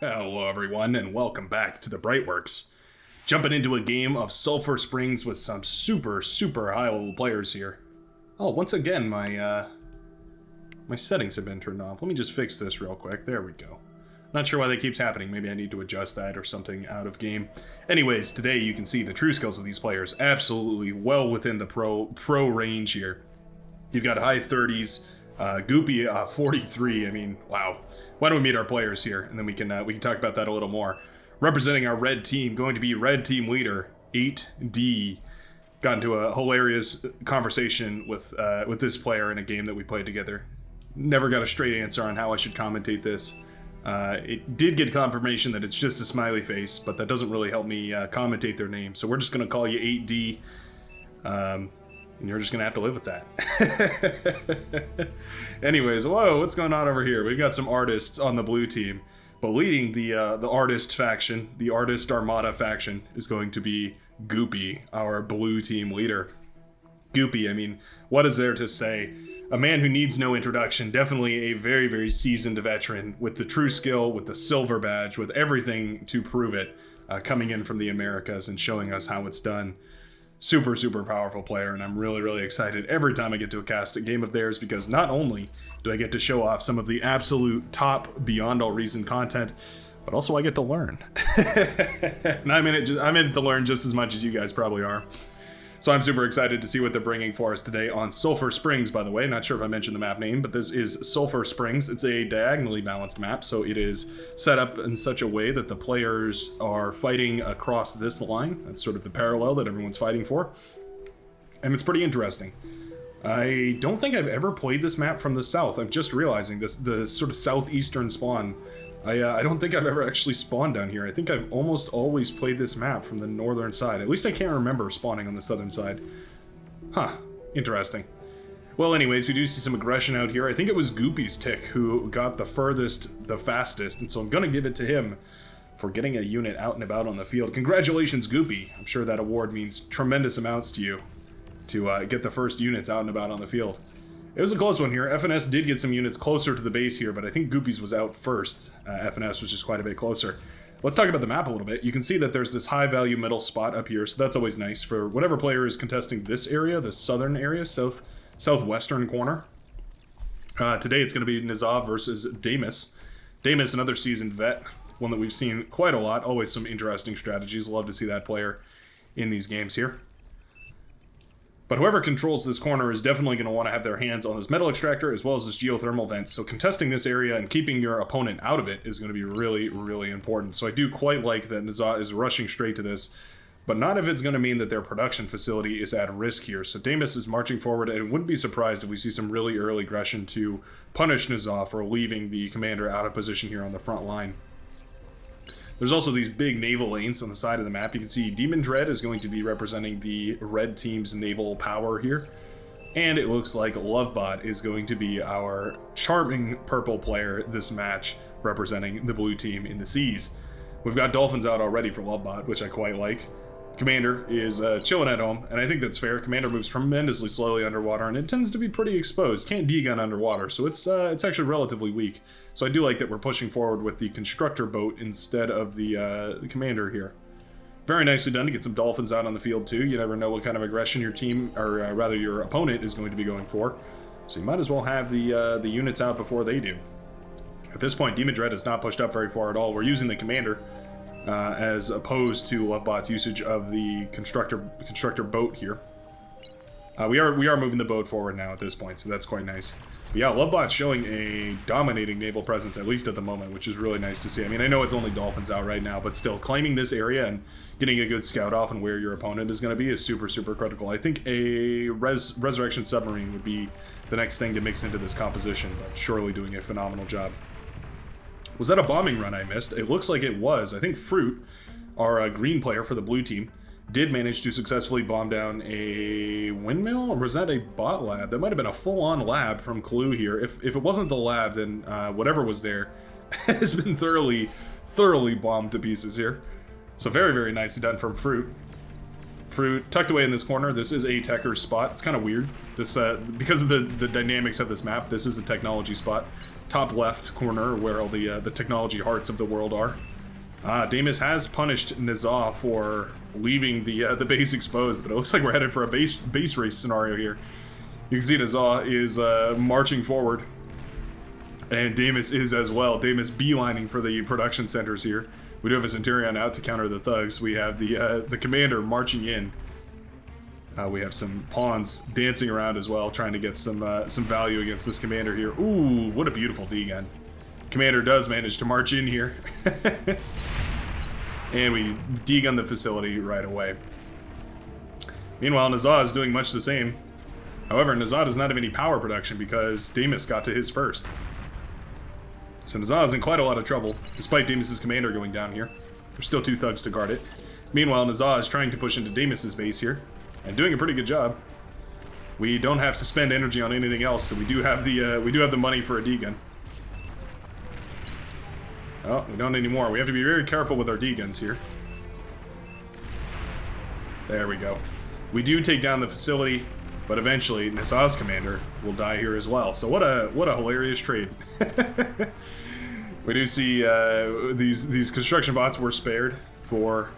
Hello everyone and welcome back to the Brightworks. Jumping into a game of Sulphur Springs with some super high level players here. Oh, once again my settings have been turned off. Let me just fix this real quick. There we go. Not sure why that keeps happening. Maybe I need to adjust that or something out of game. Anyways, today you can see the true skills of these players absolutely well within the pro range here. You've got high 30s, Goopy 43. I mean, wow. Why don't we meet our players here, and then we can talk about that a little more. Representing our red team, going to be red team leader 8D. Got into a hilarious conversation with this player in a game that we played together. Never got a straight answer on how I should commentate this. It did get confirmation that it's just a smiley face, but that doesn't really help me commentate their name. So we're just going to call you 8D. And you're just gonna have to live with that. Anyways, whoa, what's going on over here? We've got some artists on the blue team, but leading the artist faction, the artist armada faction, is going to be Goopy, our blue team leader. Goopy, I mean, what is there to say? A man who needs no introduction, definitely a very seasoned veteran with the true skill, with the silver badge, with everything to prove it, coming in from the Americas and showing us how it's done. Super powerful player, and I'm really excited every time I get to cast a game of theirs, because not only do I get to show off some of the absolute top beyond all reason content, but also I get to learn. And I'm in it to learn just as much as you guys probably are. So I'm super excited to see what they're bringing for us today on Sulphur Springs, by the way. Not sure if I mentioned the map name, but this is Sulphur Springs. It's a diagonally balanced map, so it is set up in such a way that the players are fighting across this line. That's sort of the parallel that everyone's fighting for. And it's pretty interesting. I don't think I've ever played this map from the south. I'm just realizing this, the sort of southeastern spawn. I don't think I've ever actually spawned down here. I think I've almost always played this map from the northern side. At least I can't remember spawning on the southern side. Huh, interesting. Well, anyways, we do see some aggression out here. I think it was Goopy's tick who got the furthest, the fastest, and so I'm gonna give it to him for getting a unit out and about on the field. Congratulations, Goopy. I'm sure that award means tremendous amounts to you to get the first units out and about on the field. It was a close one here. FNS did get some units closer to the base here, but I think Goopy's was out first. FNS was just quite a bit closer. Let's talk about the map a little bit. You can see that there's this high value middle spot up here, so that's always nice for whatever player is contesting this area, the southern area, southwestern corner. Today it's going to be Nizav versus DAYMUS. DAYMUS, another seasoned vet, one that we've seen quite a lot. Always some interesting strategies. Love to see that player in these games here. But whoever controls this corner is definitely going to want to have their hands on this metal extractor as well as this geothermal vent. So contesting this area and keeping your opponent out of it is going to be really important. So I do quite like that Nizat is rushing straight to this, but not if it's going to mean that their production facility is at risk here. So DAYMUS is marching forward, and wouldn't be surprised if we see some really early aggression to punish Nizat for leaving the commander out of position here on the front line. There's also these big naval lanes on the side of the map. You can see Demon Dread is going to be representing the red team's naval power here. And it looks like Lovebot is going to be our charming purple player this match, representing the blue team in the seas. We've got Dolphins out already for Lovebot, which I quite like. Commander is chilling at home, and I think that's fair. Commander moves tremendously slowly underwater, and it tends to be pretty exposed. Can't D-gun underwater, so it's actually relatively weak. So I do like that we're pushing forward with the constructor boat instead of the commander here. Very nicely done to get some Dolphins out on the field too. You never know what kind of aggression your team, or rather your opponent, is going to be going for. So you might as well have the units out before they do. At this point, Demon Dread is not pushed up very far at all. We're using the commander. As opposed to Lovebot's usage of the constructor boat here. We are moving the boat forward now at this point, so that's quite nice. But yeah, Lovebot's showing a dominating naval presence, at least at the moment, which is really nice to see. I mean, I know it's only Dolphins out right now, but still, claiming this area and getting a good scout off on where your opponent is going to be is super critical. I think a Resurrection Submarine would be the next thing to mix into this composition, but surely doing a phenomenal job. Was that a bombing run I missed? It looks like it was. I think Fruit, our green player for the blue team, did manage to successfully bomb down a windmill, or was that a bot lab? That might have been a full-on lab from Clue here. If it wasn't the lab, then whatever was there has been thoroughly bombed to pieces here. So very nicely done from Fruit. Fruit tucked away in this corner. This is a techers spot. It's kind of weird. This because of the dynamics of this map, this is the technology spot. top left corner where all the technology hearts of the world are. DAYMUS has punished Nizah for leaving the base exposed, but it looks like we're headed for a base race scenario here. You can see Nizah is marching forward, and DAYMUS is as well. DAYMUS beelining for the production centers here. We do have a Centurion out to counter the thugs. We have the commander marching in. We have some pawns dancing around as well, trying to get some value against this commander here. Ooh, what a beautiful D-gun. Commander does manage to march in here. And we D-gun the facility right away. Meanwhile, Nizah is doing much the same. However, Nizah does not have any power production because DAYMUS got to his first. So Nizah is in quite a lot of trouble, despite DAYMUS' commander going down here. There's still 2 thugs to guard it. Meanwhile, Nizah is trying to push into DAYMUS' base here, and doing a pretty good job. We don't have to spend energy on anything else, so we do have the money for a D-gun. Oh, we don't anymore. We have to be very careful with our D-guns here. There we go. We do take down the facility, but eventually Nizah's commander will die here as well. So what a hilarious trade. We do see these construction bots were spared for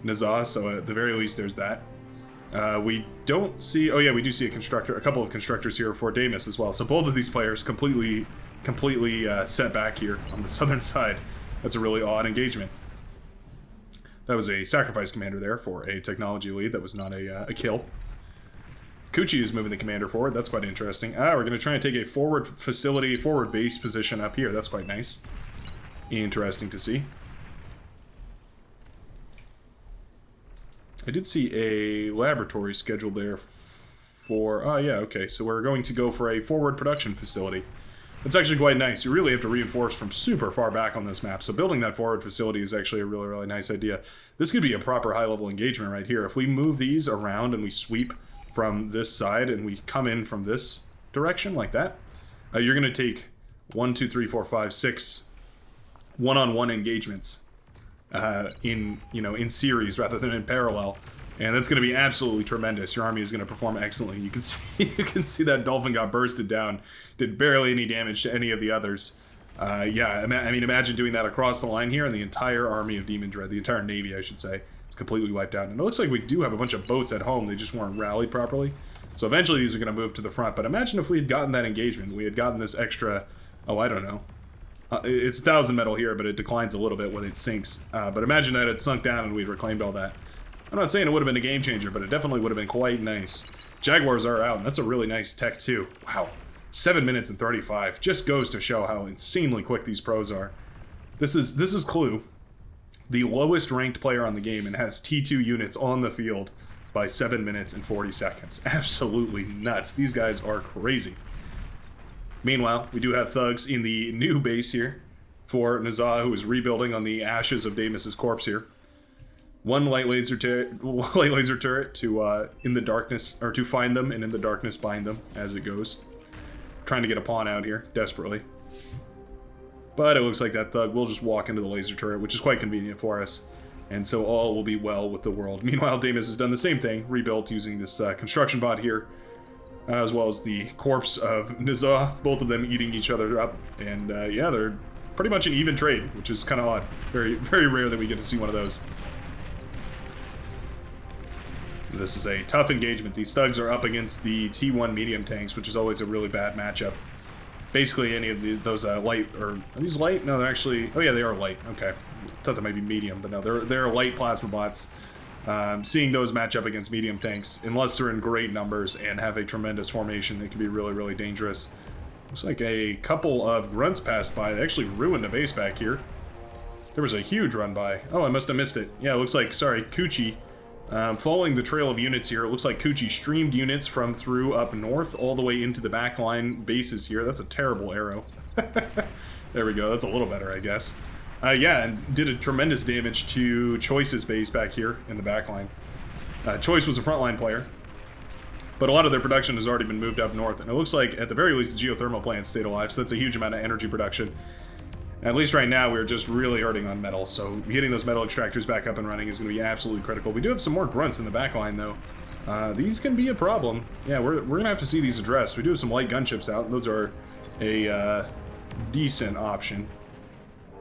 Nizah, so at the very least there's that. We don't see... Oh yeah, we do see a couple of constructors here for DAYMUS as well. So both of these players completely set back here on the southern side. That's a really odd engagement. That was a sacrifice commander there for a technology lead. That was not a kill. Kuchi is moving the commander forward. That's quite interesting. We're going to try and take a forward base position up here. That's quite nice. Interesting to see. I did see a laboratory scheduled there for... Oh, yeah, okay. So we're going to go for a forward production facility. It's actually quite nice. You really have to reinforce from super far back on this map, so building that forward facility is actually a really, really nice idea. This could be a proper high-level engagement right here. If we move these around and we sweep from this side and we come in from this direction like that, you're going to take 1, 2, 3, 4, 5, 6 one-on-one engagements in series rather than in parallel. And that's going to be absolutely tremendous. Your army is going to perform excellently. You can see that Dolphin got bursted down. Did barely any damage to any of the others. Yeah, I mean, imagine doing that across the line here, and the entire army of Demon Dread, the entire navy, I should say, is completely wiped out. And it looks like we do have a bunch of boats at home. They just weren't rallied properly. So eventually these are going to move to the front. But imagine if we had gotten that engagement. We had gotten this extra, oh, I don't know. It's 1,000 metal here, but it declines a little bit when it sinks. But imagine that it sunk down and we'd reclaimed all that. I'm not saying it would have been a game changer, but it definitely would have been quite nice. Jaguars are out, and that's a really nice tech too. Wow, 7 minutes and 35. Just goes to show how insanely quick these pros are. This is Clue, the lowest ranked player on the game, and has T2 units on the field by 7 minutes and 40 seconds. Absolutely nuts. These guys are crazy. Meanwhile, we do have thugs in the new base here for Nizah, who is rebuilding on the ashes of DAYMUS' corpse here. One light laser turret to in the darkness, or to find them and in the darkness bind them as it goes. Trying to get a pawn out here desperately, but it looks like that thug will just walk into the laser turret, which is quite convenient for us, and so all will be well with the world. Meanwhile, DAYMUS has done the same thing, rebuilt using this construction bot here, as well as the corpse of Nizah, both of them eating each other up, and yeah, they're pretty much an even trade, which is kind of odd. Very, very rare that we get to see one of those. This is a tough engagement. These thugs are up against the T1 medium tanks, which is always a really bad matchup. Basically, any of those light, or are these light? No, they're actually. Oh yeah, they are light. Okay, I thought they might be medium, but no, they're light plasma bots. Seeing those match up against medium tanks, unless they're in great numbers and have a tremendous formation, they can be really, really dangerous. Looks like a couple of grunts passed by. They actually ruined a base back here. There was a huge run by. Oh, I must have missed it. Yeah, it looks like, sorry, Kuchi. Following the trail of units here, it looks like Kuchi streamed units from through up north all the way into the backline bases here. That's a terrible arrow. There we go. That's a little better, I guess. Yeah, and did a tremendous damage to Choice's base back here in the backline. Choice was a frontline player, but a lot of their production has already been moved up north, and it looks like, at the very least, the geothermal plant stayed alive, so that's a huge amount of energy production. At least right now, we're just really hurting on metal, so getting those metal extractors back up and running is going to be absolutely critical. We do have some more grunts in the back line, though. These can be a problem. Yeah, we're going to have to see these addressed. We do have some light gunships out. Those are a decent option.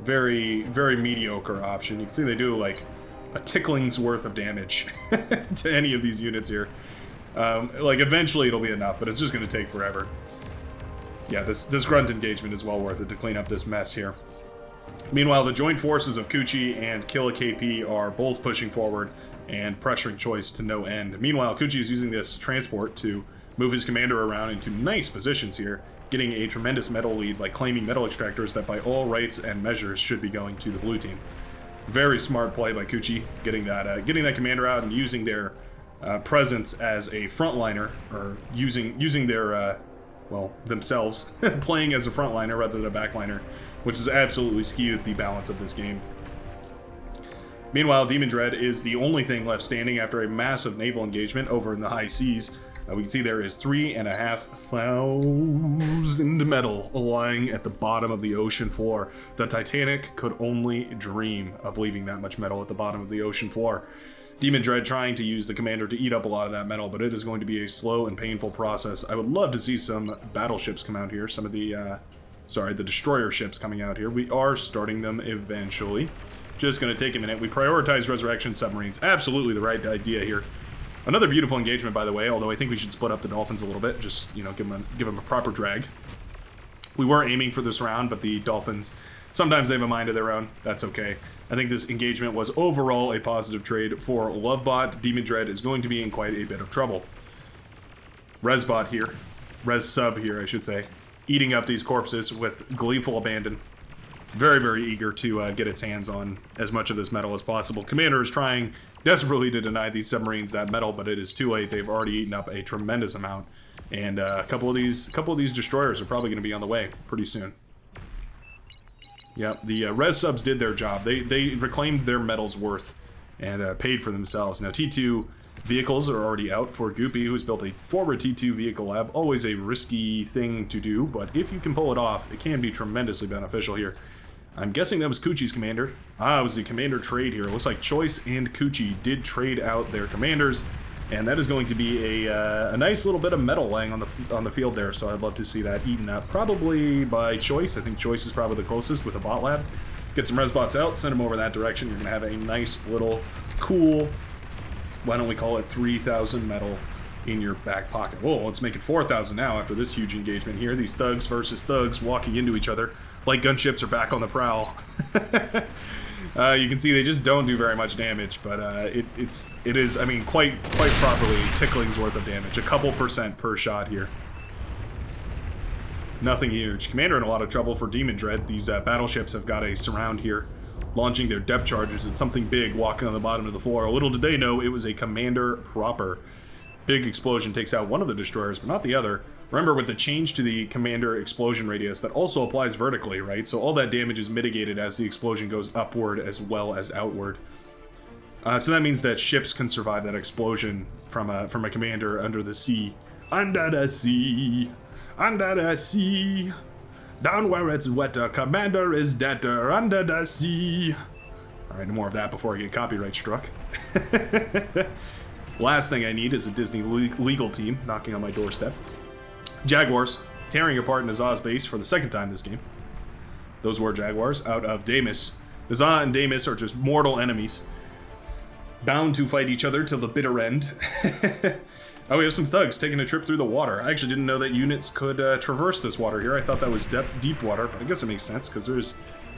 Very, very mediocre option. You can see they do like a tickling's worth of damage to any of these units here. Like eventually it'll be enough, but it's just going to take forever. Yeah, this grunt engagement is well worth it to clean up this mess here. Meanwhile, the joint forces of Kuchi and Killa KP are both pushing forward and pressuring Choice to no end. Meanwhile, Kuchi is using this transport to move his commander around into nice positions here, getting a tremendous metal lead by claiming metal extractors that by all rights and measures should be going to the blue team. Very smart play by Kuchi, getting that commander out and using their presence as a frontliner, or using their well, themselves playing as a frontliner rather than a backliner, which has absolutely skewed the balance of this game. Meanwhile, Demon Dread is the only thing left standing after a massive naval engagement over in the high seas. We can see there is 3,500 metal lying at the bottom of the ocean floor. The Titanic could only dream of leaving that much metal at the bottom of the ocean floor. Demon Dread trying to use the commander to eat up a lot of that metal, but it is going to be a slow and painful process. I would love to see some battleships come out here. Some of the, the destroyer ships coming out here. We are starting them eventually. Just going to take a minute. We prioritize resurrection submarines. Absolutely the right idea here. Another beautiful engagement, by the way, although I think we should split up the Dolphins a little bit. Just, you know, give them a proper drag. We were aiming for this round, but the Dolphins, sometimes they have a mind of their own. That's okay. I think this engagement was overall a positive trade for Lovebot. Demon Dread is going to be in quite a bit of trouble. Resbot here, Res Sub here, I should say, eating up these corpses with gleeful abandon. Very, very eager to get its hands on as much of this metal as possible. Commander is trying desperately to deny these submarines that metal, but it is too late. They've already eaten up a tremendous amount, and a couple of these destroyers are probably going to be on the way pretty soon. Yeah, the Res Subs did their job. They reclaimed their metal's worth and paid for themselves. Now, T2 vehicles are already out for Goopy, who's built a forward T2 vehicle lab. Always a risky thing to do, but if you can pull it off, it can be tremendously beneficial here. I'm guessing that was Kuchi's commander. It was the commander trade here. It looks like Choice and Kuchi did trade out their commanders, and that is going to be a nice little bit of metal laying on the field there, so I'd love to see that eaten up, probably by Choice. I think Choice is probably the closest with a bot lab. Get some Resbots out, send them over that direction. You're going to have a nice little cool, why don't we call it 3,000 metal in your back pocket. Whoa, let's make it 4,000 now after this huge engagement here. These thugs versus thugs walking into each other like gunships are back on the prowl. You can see they just don't do very much damage, but it is, I mean, quite properly tickling's worth of damage. A couple % per shot here. Nothing huge. Commander in a lot of trouble for Demon Dread. These battleships have got a surround here, launching their depth charges. It's something big walking on the bottom of the floor. Little did they know it was a commander proper. Big explosion takes out one of the destroyers, but not the other. Remember, with the change to the commander explosion radius, that also applies vertically, right? So all that damage is mitigated as the explosion goes upward as well as outward. So that means that ships can survive that explosion from a commander under the sea. Under the sea, under the sea, down where it's wetter, commander is deader, under the sea. All right, no more of that before I get copyright struck. Last thing I need is a Disney legal team knocking on my doorstep. Jaguars tearing apart Nazah's base for the second time this game. Those were Jaguars out of DAYMUS. Nazah and DAYMUS are just mortal enemies, bound to fight each other till the bitter end. Oh, we have some thugs taking a trip through the water. I actually didn't know that units could traverse this water here. I thought that was deep water, but I guess it makes sense because there's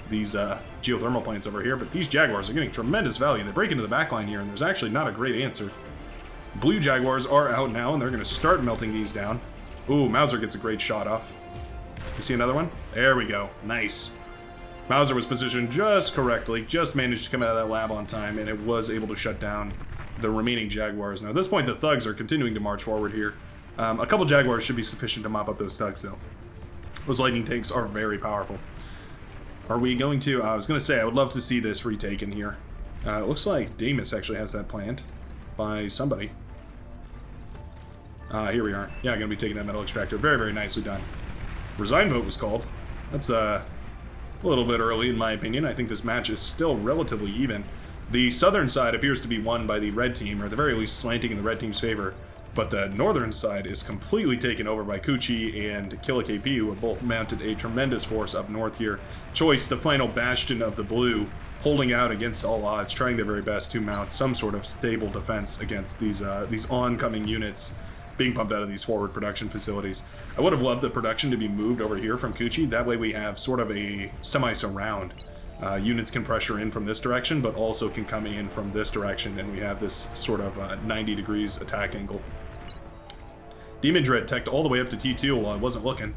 these geothermal plants over here. But these Jaguars are getting tremendous value. They break into the backline here, and there's actually not a great answer. Blue Jaguars are out now, and they're going to start melting these down. Ooh, Mauser gets a great shot off. You see another one? There we go. Nice. Mauser was positioned just correctly, just managed to come out of that lab on time, and it was able to shut down the remaining Jaguars. Now, at this point, the thugs are continuing to march forward here. A couple Jaguars should be sufficient to mop up those thugs, though. Those lightning tanks are very powerful. Are we going to... I was going to say, I would love to see this retaken here. It looks like DAYMUS actually has that planned by somebody. Here we are. Yeah, going to be taking that metal extractor. Very, very nicely done. Resign vote was called. That's a little bit early, in my opinion. I think this match is still relatively even. The southern side appears to be won by the red team, or at the very least slanting in the red team's favor. But the northern side is completely taken over by Kuchi and Killa KP, who have both mounted a tremendous force up north here. Choice, the final bastion of the blue, holding out against all odds, trying their very best to mount some sort of stable defense against these oncoming units being pumped out of these forward production facilities. I would have loved the production to be moved over here from Kuchi. That way we have sort of a semi-surround. Units can pressure in from this direction, but also can come in from this direction, and we have this sort of 90 degrees attack angle. Demon Dread teched all the way up to T2 while I wasn't looking.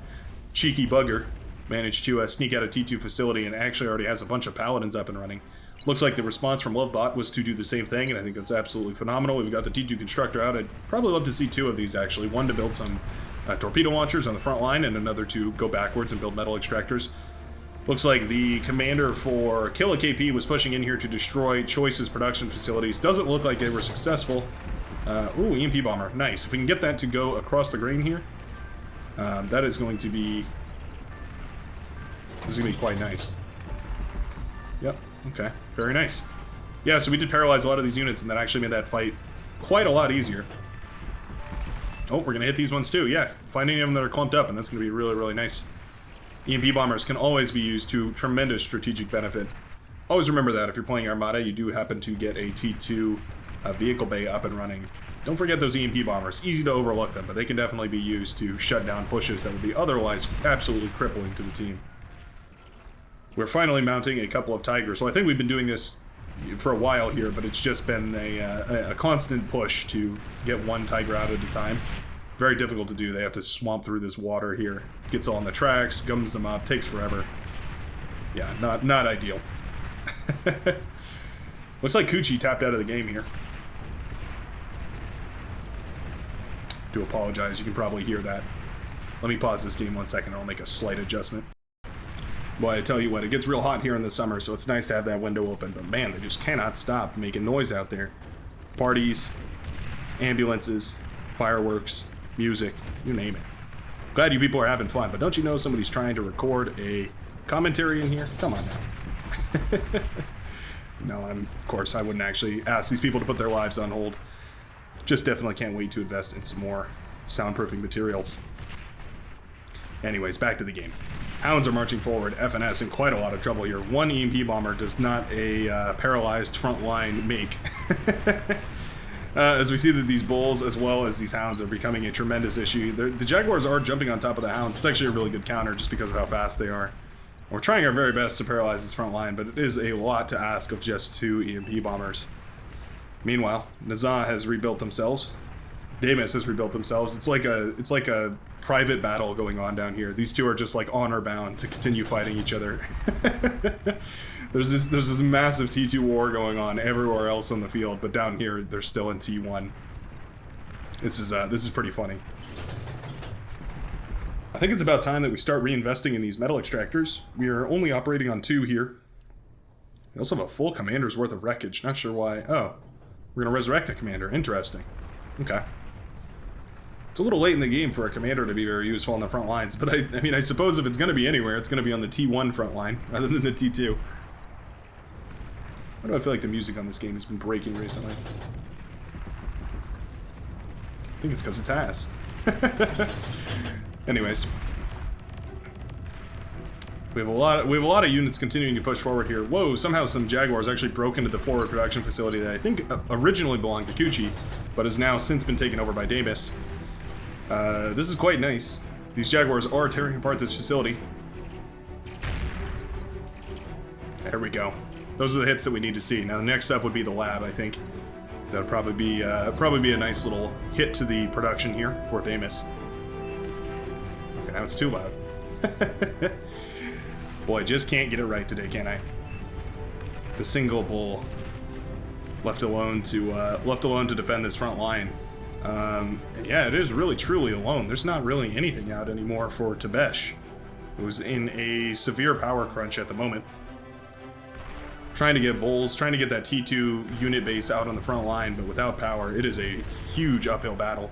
Cheeky bugger managed to sneak out a T2 facility and actually already has a bunch of paladins up and running. Looks like the response from Lovebot was to do the same thing, and I think that's absolutely phenomenal. We've got the T2 constructor out. I'd probably love to see 2 of these, actually. One to build some torpedo launchers on the front line, and another to go backwards and build metal extractors. Looks like the commander for Killa KP was pushing in here to destroy Choice's production facilities. Doesn't look like they were successful. Ooh, EMP bomber. Nice. If we can get that to go across the green here, that is going to be... This is going to be quite nice. Yep. Okay. Very nice. Yeah, so we did paralyze a lot of these units, and that actually made that fight quite a lot easier. Oh, we're going to hit these ones too. Yeah. Find any of them that are clumped up, and that's going to be really, really nice. EMP bombers can always be used to tremendous strategic benefit. Always remember that if you're playing Armada, you do happen to get a T2 vehicle bay up and running. Don't forget those EMP bombers. Easy to overlook them, but they can definitely be used to shut down pushes that would be otherwise absolutely crippling to the team. We're finally mounting a couple of Tigers. So I think we've been doing this for a while here, but it's just been a constant push to get one Tiger out at a time. Very difficult to do. They have to swamp through this water here. Gets all on the tracks, gums them up, takes forever. Yeah, not ideal. Looks like Kuchi tapped out of the game here. Do apologize, you can probably hear that. Let me pause this game 1 second and I'll make a slight adjustment. Boy, I tell you what, it gets real hot here in the summer, so it's nice to have that window open, but man, they just cannot stop making noise out there. Parties, ambulances, fireworks, music, you name it. Glad you people are having fun, but don't you know somebody's trying to record a commentary in here? Come on now. No, of course, I wouldn't actually ask these people to put their lives on hold. Just definitely can't wait to invest in some more soundproofing materials. Anyways, back to the game. Hounds are marching forward. FNS in quite a lot of trouble here. One EMP bomber does not a paralyzed front line make. As we see that these bulls as well as these hounds are becoming a tremendous issue. The Jaguars are jumping on top of the hounds. It's actually a really good counter just because of how fast they are. We're trying our very best to paralyze this front line, but it is a lot to ask of just 2 EMP bombers. Meanwhile, Nazah has rebuilt themselves. DAYMUS has rebuilt themselves. It's like a private battle going on down here. These two are just like honor bound to continue fighting each other. There's this massive T2 war going on everywhere else on the field, but down here they're still in T1. This is pretty funny. I think it's about time that we start reinvesting in these metal extractors. We are only operating on 2 here. We also have a full commander's worth of wreckage. Not sure why. Oh, we're gonna resurrect a commander. Interesting. Okay. It's a little late in the game for a commander to be very useful on the front lines, but I mean, I suppose if it's going to be anywhere, it's going to be on the T1 front line rather than the T2. Why do I feel like the music on this game has been breaking recently? I think it's because it's ass. Anyways, we have a lot of units continuing to push forward here. Whoa! Somehow some Jaguars actually broke into the forward production facility that I think originally belonged to Kuchi, but has now since been taken over by DAYMUS. This is quite nice. These Jaguars are tearing apart this facility. There we go. Those are the hits that we need to see. Now the next up would be the lab, I think. That would probably be a nice little hit to the production here for DAYMUS. Okay, now it's too loud. Boy, just can't get it right today, can I? The single bull left alone to defend this front line. And yeah, it is really truly alone. There's not really anything out anymore for Tabesh, who's in a severe power crunch at the moment. Trying to get bulls, trying to get that T2 unit base out on the front line, but without power, it is a huge uphill battle.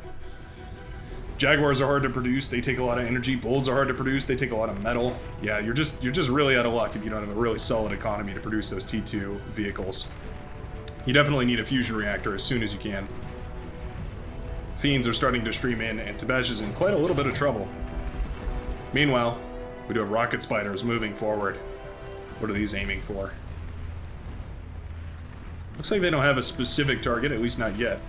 Jaguars are hard to produce, they take a lot of energy. Bulls are hard to produce, they take a lot of metal. Yeah, you're just really out of luck if you don't have a really solid economy to produce those T2 vehicles. You definitely need a fusion reactor as soon as you can. Fiends are starting to stream in, and Tebesh is in quite a little bit of trouble. Meanwhile, we do have rocket spiders moving forward. What are these aiming for? Looks like they don't have a specific target, at least not yet.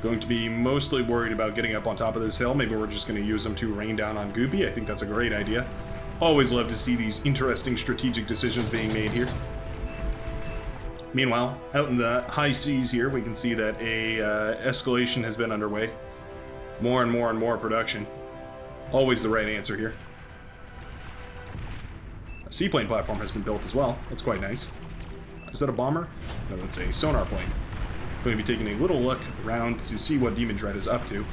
Going to be mostly worried about getting up on top of this hill. Maybe we're just going to use them to rain down on Goopy. I think that's a great idea. Always love to see these interesting strategic decisions being made here. Meanwhile, out in the high seas here, we can see that a escalation has been underway. More and more and more production. Always the right answer here. A seaplane platform has been built as well. That's quite nice. Is that a bomber? No, that's a sonar plane. Going to be taking a little look around to see what Demon Dread is up to.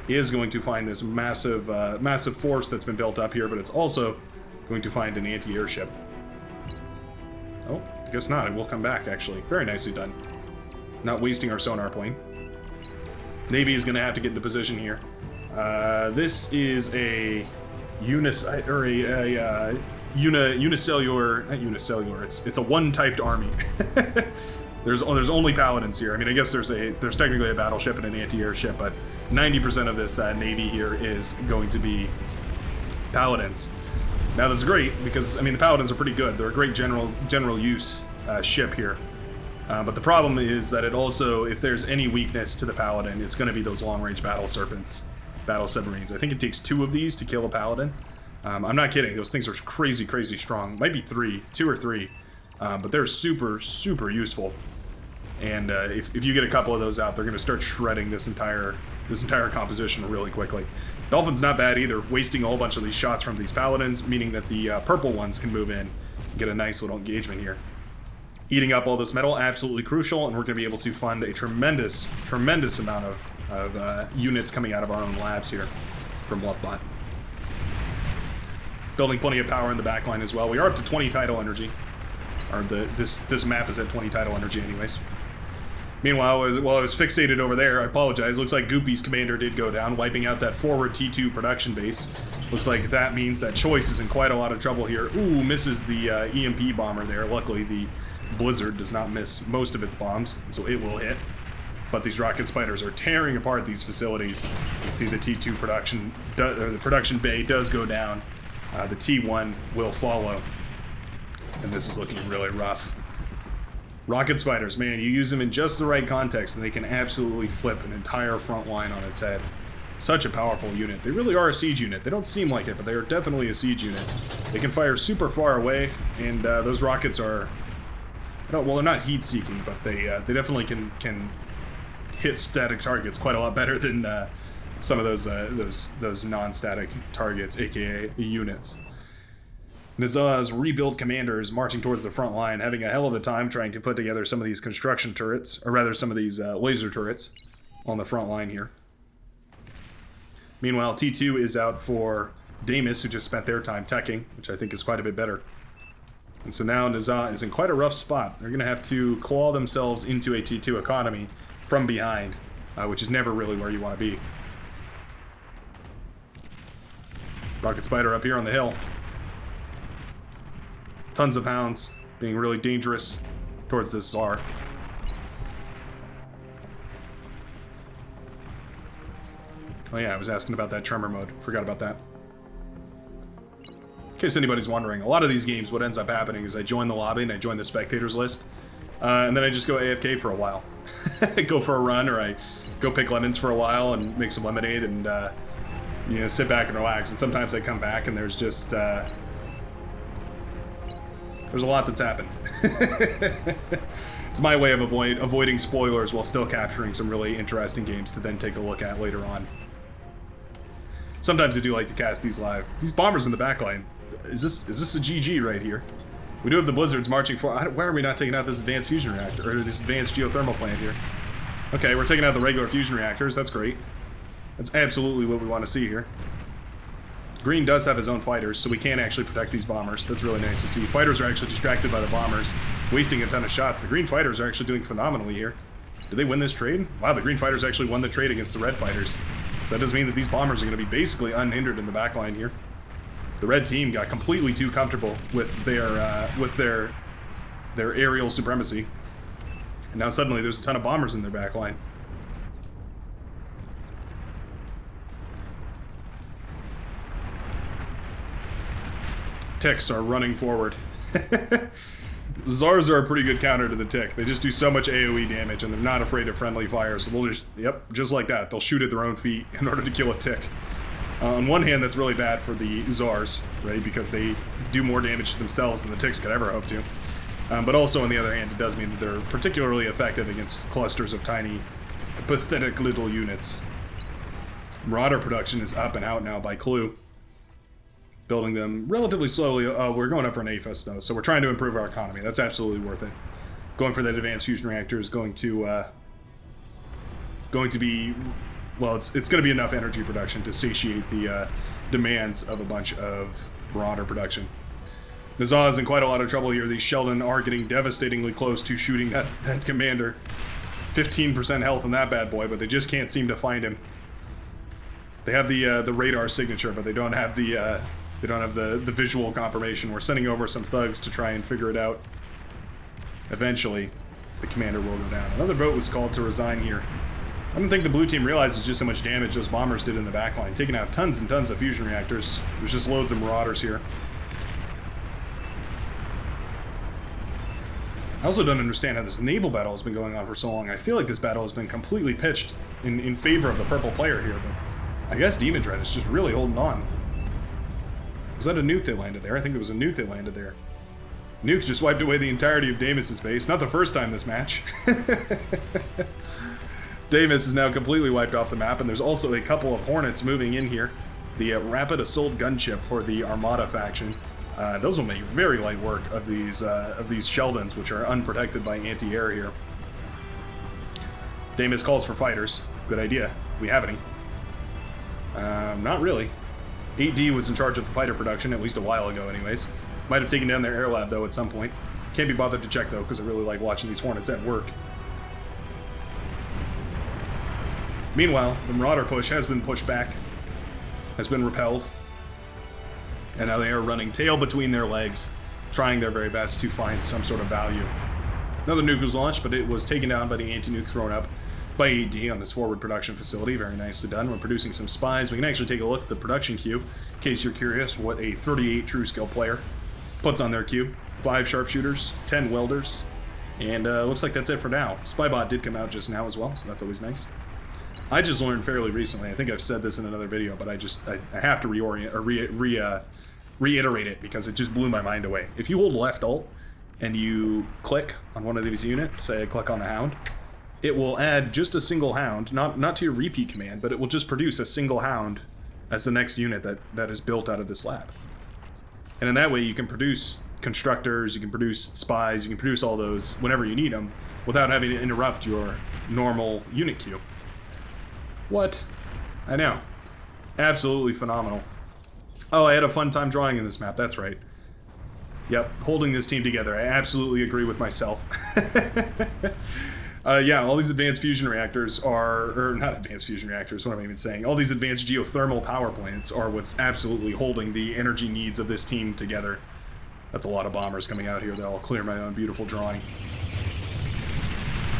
He is going to find this massive, massive force that's been built up here, but it's also going to find an anti-airship. Oh, I guess not. It will come back, actually. Very nicely done. Not wasting our sonar plane. Navy is going to have to get into position here. This is a unicellular, not unicellular. It's a one-typed army. There's only paladins here. I mean, I guess there's technically a battleship and an anti-airship, but 90% of this navy here is going to be paladins. Now that's great because I mean the paladins are pretty good. They're a great general use ship here. But the problem is that it also, if there's any weakness to the paladin, it's going to be those long-range battle serpents, battle submarines. I think it takes 2 of these to kill a paladin. I'm not kidding. Those things are crazy, crazy strong. Might be 2 or 3, but they're super, super useful. And if you get a couple of those out, they're going to start shredding this entire composition really quickly. Dolphin's not bad either, wasting a whole bunch of these shots from these paladins, meaning that the purple ones can move in and get a nice little engagement here. Eating up all this metal, absolutely crucial, and we're going to be able to fund a tremendous, tremendous amount of units coming out of our own labs here from Lovebot. Building plenty of power in the backline as well. We are up to 20 tidal energy. Or this map is at 20 tidal energy anyways. Meanwhile, while I was fixated over there, I apologize. Looks like Goopy's commander did go down, wiping out that forward T2 production base. Looks like that means that Choice is in quite a lot of trouble here. Ooh, misses the EMP bomber there. Luckily, the Blizzard does not miss most of its bombs, so it will hit. But these rocket spiders are tearing apart these facilities. You can see the T2 production, the production bay does go down. The T1 will follow. And this is looking really rough. Rocket spiders, man, you use them in just the right context and they can absolutely flip an entire front line on its head. Such a powerful unit. They really are a siege unit. They don't seem like it, but they are definitely a siege unit. They can fire super far away, and those rockets are... well, they're not heat-seeking, but they definitely can hit static targets quite a lot better than some of those non-static targets, aka units. Nizaz's rebuilt commanders marching towards the front line, having a hell of a time trying to put together some of these construction turrets, or rather some of these laser turrets on the front line here. Meanwhile, T2 is out for DAYMUS, who just spent their time teching, which I think is quite a bit better. And so now Nizaz is in quite a rough spot. They're going to have to claw themselves into a T2 economy from behind, which is never really where you want to be. Rocket Spider up here on the hill. Tons of hounds, being really dangerous towards this Tsar. Oh yeah, I was asking about that tremor mode. Forgot about that. In case anybody's wondering, a lot of these games, what ends up happening is I join the lobby and I join the spectators list, and then I just go AFK for a while. Go for a run, or I go pick lemons for a while and make some lemonade and, you know, sit back and relax. And sometimes I come back and there's just, there's a lot that's happened. It's my way of avoiding spoilers while still capturing some really interesting games to then take a look at later on. Sometimes I do like to cast these live. These bombers in the backline. Is this a GG right here? We do have the Blizzards marching for... Why are we not taking out this advanced fusion reactor, or this advanced geothermal plant here? Okay, we're taking out the regular fusion reactors. That's great. That's absolutely what we want to see here. Green does have his own fighters, so we can actually protect these bombers. That's really nice to see. Fighters are actually distracted by the bombers, wasting a ton of shots. The green fighters are actually doing phenomenally here. Did they win this trade? Wow, the green fighters actually won the trade against the red fighters. So that does mean that these bombers are going to be basically unhindered in the backline here. The red team got completely too comfortable with their aerial supremacy. And now suddenly there's a ton of bombers in their backline. ticks are running forward. Zars are a pretty good counter to the tick. They just do so much AoE damage, and they're not afraid of friendly fire, so they'll just, yep, just like that. They'll shoot at their own feet in order to kill a tick. On one hand, that's really bad for the Zars, right, because they do more damage to themselves than the ticks could ever hope to. But also, on the other hand, it does mean that they're particularly effective against clusters of tiny, pathetic little units. Marauder production is up and out now by Clue. Building them relatively slowly. We're going up for an APHIS, though, so we're trying to improve our economy. That's absolutely worth it. Going for that advanced fusion reactor is going to be... Well, it's going to be enough energy production to satiate the demands of a bunch of Marauder production. Nazah is in quite a lot of trouble here. These Sheldon are getting devastatingly close to shooting that commander. 15% health in that bad boy, but they just can't seem to find him. They have the radar signature, but they don't have the visual confirmation. We're sending over some thugs to try and figure it out. Eventually, the commander will go down. Another vote was called to resign here. I don't think the blue team realizes just how much damage those bombers did in the backline, taking out tons and tons of fusion reactors. There's just loads of Marauders here. I also don't understand how this naval battle has been going on for so long. I feel like this battle has been completely pitched in favor of the purple player here, but I guess Demon Dread is just really holding on. Was that a nuke that landed there? I think it was a nuke that landed there. Nuke just wiped away the entirety of DAYMUS' base. Not the first time this match. DAYMUS is now completely wiped off the map, and there's also a couple of Hornets moving in here. The Rapid Assault Gunship for the Armada faction. Those will make very light work of these Sheldons, which are unprotected by anti-air here. DAYMUS calls for fighters. Good idea. Do we have any? Not really. 8D was in charge of the fighter production, at least a while ago anyways. Might have taken down their air lab, though, at some point. Can't be bothered to check, though, because I really like watching these Hornets at work. Meanwhile, the Marauder push has been pushed back, has been repelled, and now they are running tail between their legs, trying their very best to find some sort of value. Another nuke was launched, but it was taken down by the anti-nuke thrown up by AD on this forward production facility. Very nicely done. We're producing some spies. We can actually take a look at the production queue, in case you're curious what a 38 true skill player puts on their queue. 5 sharpshooters, 10 welders, and looks like that's it for now. Spybot did come out just now as well, so that's always nice. I just learned fairly recently, I think I've said this in another video, but I have to reorient or reiterate it because it just blew my mind away. If you hold left alt and you click on one of these units, say I click on the Hound, it will add just a single Hound, not to your repeat command, but it will just produce a single Hound as the next unit that is built out of this lab. And in that way you can produce constructors, you can produce spies, you can produce all those whenever you need them without having to interrupt your normal unit queue. What? I know. Absolutely phenomenal. Oh, I had a fun time drawing in this map, that's right. Yep, holding this team together. I absolutely agree with myself. Yeah, all these advanced fusion reactors are, or not advanced fusion reactors, what am I even saying? All these advanced geothermal power plants are what's absolutely holding the energy needs of this team together. That's a lot of bombers coming out here. They'll clear my own beautiful drawing.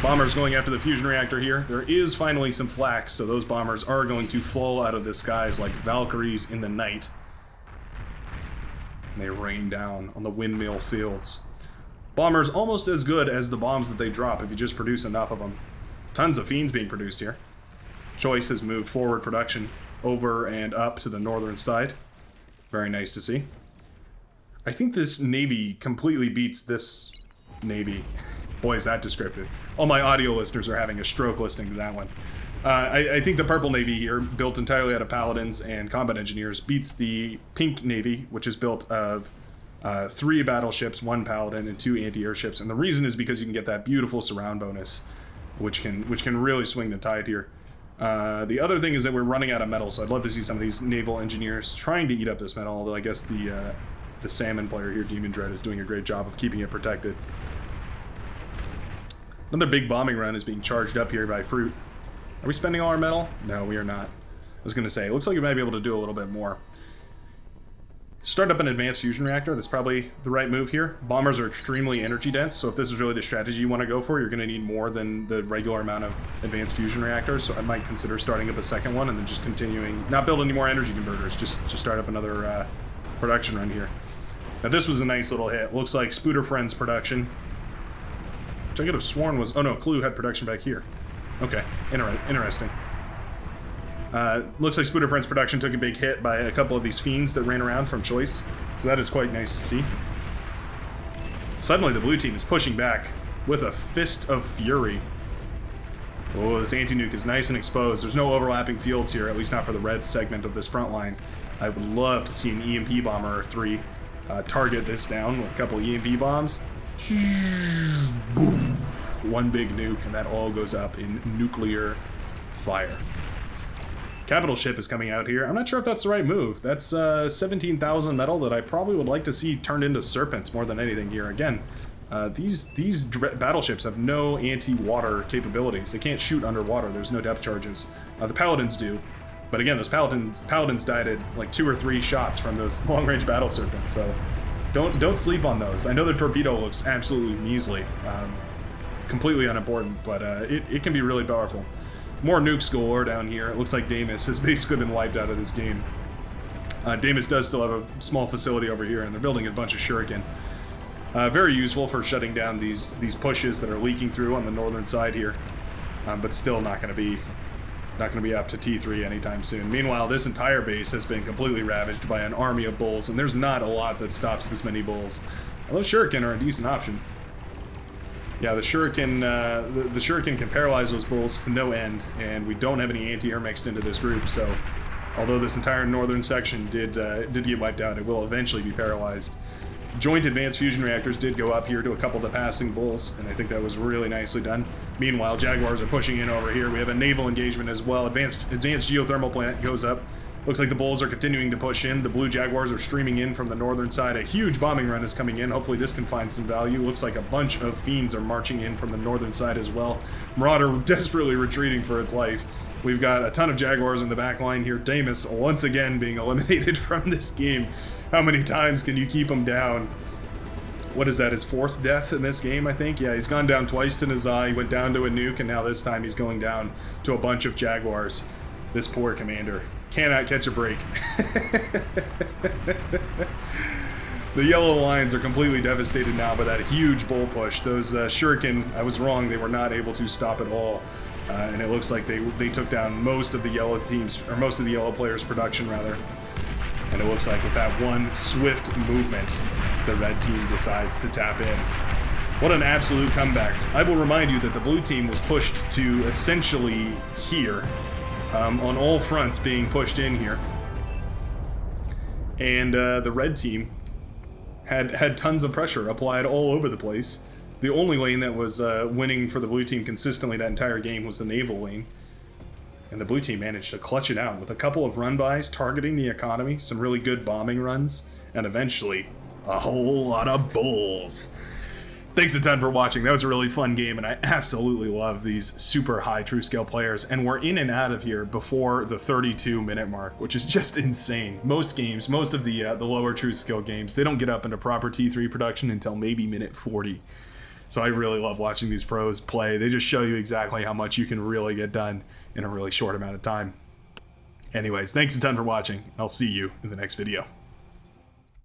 Bombers going after the fusion reactor here. There is finally some flak, so those bombers are going to fall out of the skies like Valkyries in the night. And they rain down on the windmill fields. Bombers almost as good as the bombs that they drop if you just produce enough of them. Tons of Fiends being produced here. Choice has moved forward production over and up to the northern side. Very nice to see. I think this Navy completely beats this Navy. Boy, is that descriptive. All my audio listeners are having a stroke listening to that one. I think the Purple Navy here, built entirely out of Paladins and Combat Engineers, beats the Pink Navy, which is built of 3 battleships, 1 Paladin, and 2 anti-air ships. And the reason is because you can get that beautiful surround bonus, which can really swing the tide here. The other thing is that we're running out of metal, so I'd love to see some of these naval engineers trying to eat up this metal, although I guess the Salmon player here, Demon Dread, is doing a great job of keeping it protected. Another big bombing run is being charged up here by Fruit. Are we spending all our metal? No, we are not. I was going to say, it looks like we might be able to do a little bit more. Start up an advanced fusion reactor. That's probably the right move here. Bombers are extremely energy dense, so if this is really the strategy you want to go for, you're going to need more than the regular amount of advanced fusion reactors, so I might consider starting up a second one and then just continuing, not build any more energy converters, just start up another production run here. Now this was a nice little hit. Looks like Spooter Friends production, which I could have sworn was... Oh no, Clue had production back here. Okay, interesting. Looks like Spooter Friends production took a big hit by a couple of these fiends that ran around from choice. So that is quite nice to see. Suddenly the blue team is pushing back with a fist of fury. Oh, this anti-nuke is nice and exposed. There's no overlapping fields here, at least not for the red segment of this front line. I would love to see an EMP bomber or three target this down with a couple of EMP bombs. Boom. One big nuke, and that all goes up in nuclear fire. Capital ship is coming out here. I'm not sure if that's the right move. That's 17,000 metal that I probably would like to see turned into serpents more than anything here. Again, these battleships have no anti-water capabilities. They can't shoot underwater. There's no depth charges. The paladins do, but again, those paladins died at like 2 or 3 shots from those long-range battle serpents. So don't sleep on those. I know the torpedo looks absolutely measly, completely unimportant, but it can be really powerful. More nukes galore down here. It looks like DAYMUS has basically been wiped out of this game. DAYMUS does still have a small facility over here, and they're building a bunch of shuriken. Very useful for shutting down these pushes that are leaking through on the northern side here, but still not going to be up to T3 anytime soon. Meanwhile, this entire base has been completely ravaged by an army of bulls, and there's not a lot that stops this many bulls. Although shuriken are a decent option. Yeah, the shuriken the shuriken can paralyze those bulls to no end, and we don't have any anti-air mixed into this group, so although this entire northern section did get wiped out, it will eventually be paralyzed. Joint advanced fusion reactors did go up here to a couple of the passing bulls, and I think that was really nicely done. Meanwhile, Jaguars are pushing in over here. We have a naval engagement as well. Advanced geothermal plant goes up. Looks like the bulls are continuing to push in. The blue Jaguars are streaming in from the northern side. A huge bombing run is coming in. Hopefully this can find some value. Looks like a bunch of fiends are marching in from the northern side as well. Marauder desperately retreating for its life. We've got a ton of Jaguars in the back line here. DAYMUS once again being eliminated from this game. How many times can you keep him down? What is that, his 4th death in this game, I think? Yeah, he's gone down twice to Nazai, he went down to a nuke, and now this time he's going down to a bunch of Jaguars. This poor commander cannot catch a break. The yellow lines are completely devastated now by that huge bull push. Those shuriken, I was wrong, they were not able to stop at all. And it looks like they took down most of the yellow teams, or most of the yellow players' production, rather. And it looks like with that one swift movement, the red team decides to tap in. What an absolute comeback. I will remind you that the blue team was pushed to essentially here, on all fronts being pushed in here. And the red team had tons of pressure applied all over the place. The only lane that was winning for the blue team consistently that entire game was the naval lane. And the blue team managed to clutch it out with a couple of run-bys targeting the economy, some really good bombing runs, and eventually a whole lot of bulls. Thanks a ton for watching. That was a really fun game, and I absolutely love these super high true scale players. And we're in and out of here before the 32-minute mark, which is just insane. Most games, most of the lower true scale games, they don't get up into proper T3 production until maybe minute 40. So I really love watching these pros play. They just show you exactly how much you can really get done in a really short amount of time. Anyways, thanks a ton for watching, and I'll see you in the next video.